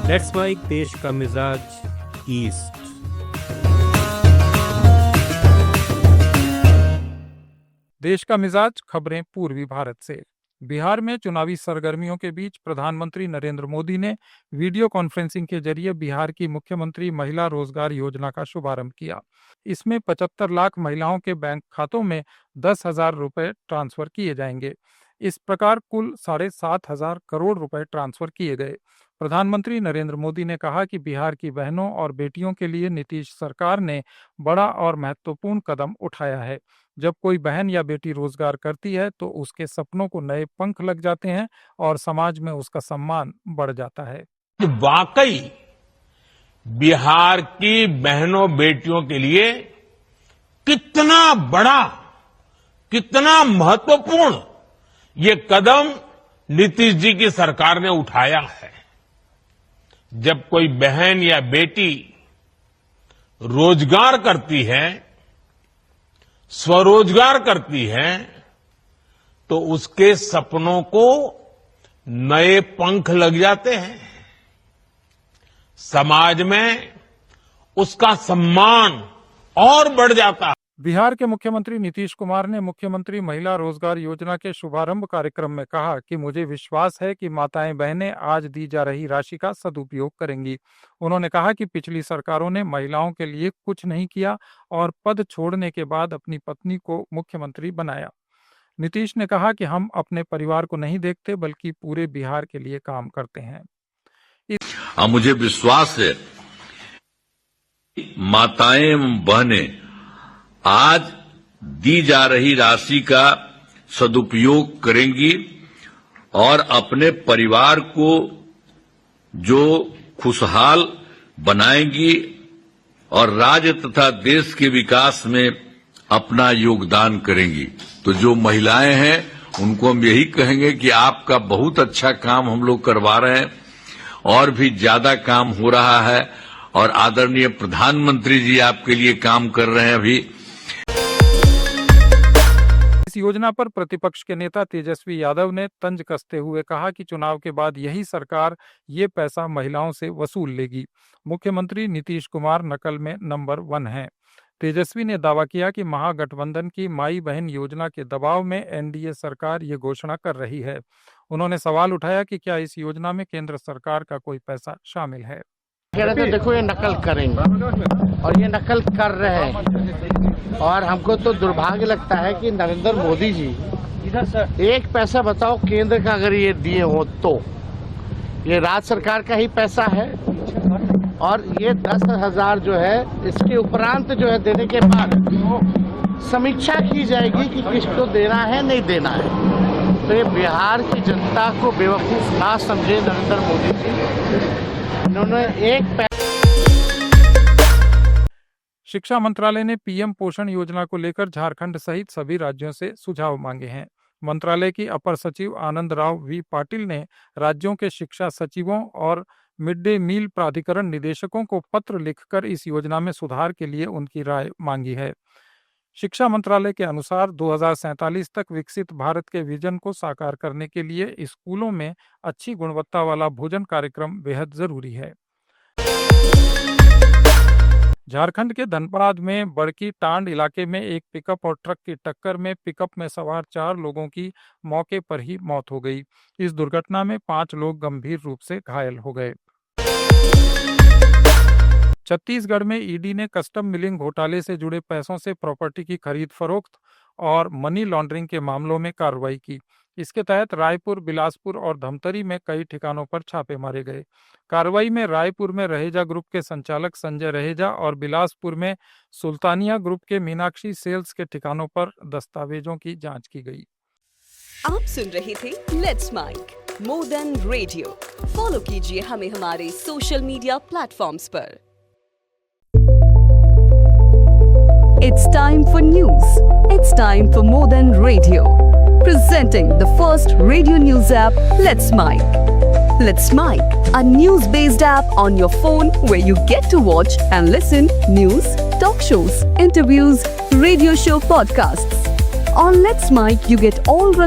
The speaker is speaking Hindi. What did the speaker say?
लेट्स माइक देश का मिजाज ईस्ट। देश का मिजाज खबरें पूर्वी भारत से। बिहार में चुनावी सरगर्मियों के बीच प्रधानमंत्री नरेंद्र मोदी ने वीडियो कॉन्फ्रेंसिंग के जरिए बिहार की मुख्यमंत्री महिला रोजगार योजना का शुभारंभ किया। इसमें 75 लाख महिलाओं के बैंक खातों में 10,000 रुपए ट्रांसफर किए जाएंगे। इस प्रकार कुल 7,500 करोड़ रुपए ट्रांसफर किए गए। प्रधानमंत्री नरेंद्र मोदी ने कहा कि बिहार की बहनों और बेटियों के लिए नीतीश सरकार ने बड़ा और महत्वपूर्ण कदम उठाया है। जब कोई बहन या बेटी रोजगार करती है तो उसके सपनों को नए पंख लग जाते हैं और समाज में उसका सम्मान बढ़ जाता है। वाकई बिहार की बहनों बेटियों के लिए कितना बड़ा, कितना महत्वपूर्ण ये कदम नीतीश जी की सरकार ने उठाया है। जब कोई बहन या बेटी रोजगार करती है, स्वरोजगार करती है, तो उसके सपनों को नए पंख लग जाते हैं। समाज में उसका सम्मान और बढ़ जाता है। बिहार के मुख्यमंत्री नीतीश कुमार ने मुख्यमंत्री महिला रोजगार योजना के शुभारंभ कार्यक्रम में कहा कि मुझे विश्वास है कि माताएं बहनें आज दी जा रही राशि का सदुपयोग करेंगी। उन्होंने कहा कि पिछली सरकारों ने महिलाओं के लिए कुछ नहीं किया और पद छोड़ने के बाद अपनी पत्नी को मुख्यमंत्री बनाया। नीतीश ने कहा कि हम अपने परिवार को नहीं देखते बल्कि पूरे बिहार के लिए काम करते हैं। मुझे विश्वास है माताएं बहनें आज दी जा रही राशि का सदुपयोग करेंगी और अपने परिवार को जो खुशहाल बनाएंगी और राज्य तथा देश के विकास में अपना योगदान करेंगी। तो जो महिलाएं हैं उनको हम यही कहेंगे कि आपका बहुत अच्छा काम हम लोग करवा रहे हैं और भी ज्यादा काम हो रहा है और आदरणीय प्रधानमंत्री जी आपके लिए काम कर रहे हैं। अभी इस योजना पर प्रतिपक्ष के नेता तेजस्वी यादव ने तंज कसते हुए कहा कि चुनाव के बाद यही सरकार ये पैसा महिलाओं से वसूल लेगी। मुख्यमंत्री नीतीश कुमार नकल में नंबर 1 हैं। तेजस्वी ने दावा किया कि महागठबंधन की माई बहन योजना के दबाव में एनडीए सरकार ये घोषणा कर रही है। उन्होंने सवाल उठाया कि क्या इस योजना में केंद्र सरकार का कोई पैसा शामिल है। कह रहे थे देखो ये नकल करेंगे और ये नकल कर रहे हैं और हमको तो दुर्भाग्य लगता है कि नरेंद्र मोदी जी एक पैसा बताओ केंद्र का अगर ये दिए हो तो ये राज्य सरकार का ही पैसा है और ये 10,000 जो है इसके उपरांत जो है देने के बाद समीक्षा की जाएगी कि किसको देना है नहीं देना है। तो ये बिहार की जनता को बेवकूफ ना समझे नरेंद्र मोदी जी। उन्होंने शिक्षा मंत्रालय ने पीएम पोषण योजना को लेकर झारखंड सहित सभी राज्यों से सुझाव मांगे हैं। मंत्रालय की अपर सचिव आनंद राव वी पाटिल ने राज्यों के शिक्षा सचिवों और मिड डे मील प्राधिकरण निदेशकों को पत्र लिखकर इस योजना में सुधार के लिए उनकी राय मांगी है। शिक्षा मंत्रालय के अनुसार 2047 तक विकसित भारत के विजन को साकार करने के लिए स्कूलों में अच्छी गुणवत्ता वाला भोजन कार्यक्रम बेहद जरूरी है। झारखंड के धनबाद में बड़की टांड इलाके में एक पिकअप और ट्रक की टक्कर में पिकअप में सवार 4 लोगों की मौके पर ही मौत हो गई। इस दुर्घटना में 5 लोग गंभीर रूप से घायल हो गए। छत्तीसगढ़ में ईडी ने कस्टम मिलिंग घोटाले से जुड़े पैसों से प्रॉपर्टी की खरीद फरोख्त और मनी लॉन्ड्रिंग के मामलों में कार्रवाई की। इसके तहत रायपुर, बिलासपुर और धमतरी में कई ठिकानों पर छापे मारे गए। कार्रवाई में रायपुर में रहेजा ग्रुप के संचालक संजय रहेजा और बिलासपुर में सुल्तानिया ग्रुप के मीनाक्षी सेल्स के ठिकानों पर दस्तावेजों की जांच की गई। आप सुन रहे थे let's mic more than radio. Follow कीजिए हमें हमारे सोशल मीडिया प्लेटफॉर्म्स पर। It's time for news. It's time for More Than Radio. Presenting the first radio news app, Let's Mic. Let's Mic, a news-based app on your phone where you get to watch and listen news, talk shows, interviews, radio show podcasts. On Let's Mic, you get all relevant